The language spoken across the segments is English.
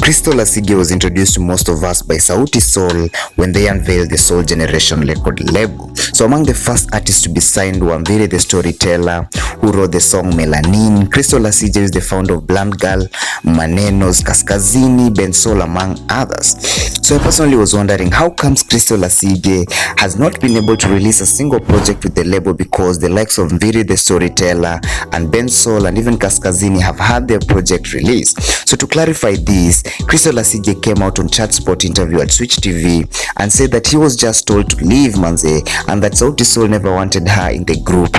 Crystal Asige was introduced to most of us by Sauti Sol when they unveiled the Soul Generation record label. So among the first artists to be signed were Mviri the Storyteller, who wrote the song Melanin. Crystal Asige is the founder of Blunt Girl, Manenos, Kaskazini, Bensoul, among others. So I personally was wondering, how comes Crystal Asige has not been able to release a single project with the label, because the likes of Mviri the Storyteller and Bensoul and even Kaskazini have had their project released. So to clarify this, Crystal Asige came out on Chatspot interview at Switch TV and said that he was just told to leave manze, and that Sauti Sol never wanted her in the group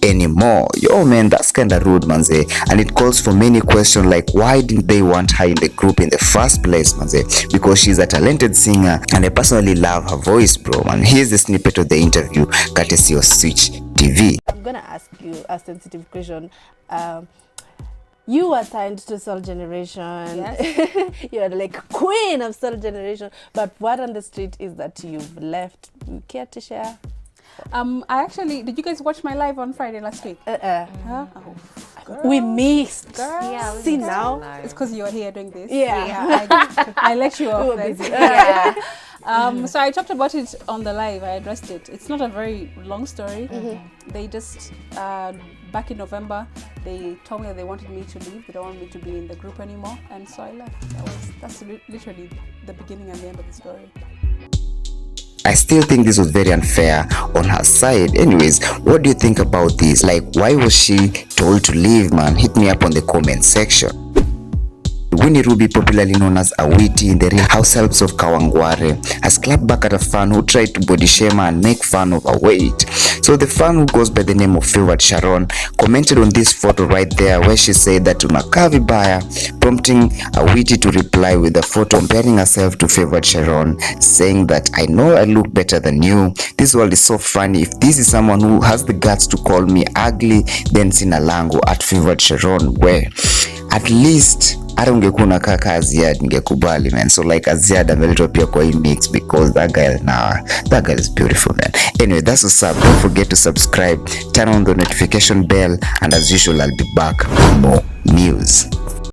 anymore. Yo man, that's kinda rude manze, and it calls for many questions like, why didn't they want her in the group in the first place manze? Because she's a talented singer and I personally love her voice, bro. And here's the snippet of the interview courtesy of Switch TV. I'm gonna ask you a sensitive question. You were signed to Soul Generation. Yes. You're like queen of Soul Generation. But what on the street is that you've left? You care to share? I actually, did you guys watch my live on Friday last week? Huh? Oh, we missed. girls. Yeah, See now? It's because you're here doing this. Yeah. I let you off. We were Then. busy. Yeah. So I talked about it on the live. I addressed it. It's not a very long story. They just back in November, they told me that they wanted me to leave. They don't want me to be in the group anymore, and so I left. That's literally the beginning and the end of the story. I still think this was very unfair on her side. Anyways, what do you think about this? Like, why was she told to leave, man? Hit me up on the comment section. Winnie Ruby, popularly known as Awiti in the Real Housewives of Kawangware, has clapped back at a fan who tried to body shame her and make fun of her weight. So the fan, who goes by the name of Favored Sharon, commented on this photo right there where she said that unakaa vibaya, prompting Awiti to reply with a photo comparing herself to Favored Sharon, saying that I know I look better than you. This world is so funny. If this is someone who has the guts to call me ugly, then sina langu at Favored Sharon, where at least hata ungekuwa unakaa ka Aziad ningekubali, man. So like Aziad ameletwa pia kwa hii mix because that girl is beautiful, man. Anyway, that's what's up. Don't forget to subscribe, turn on the notification bell, and as usual I'll be back with more news.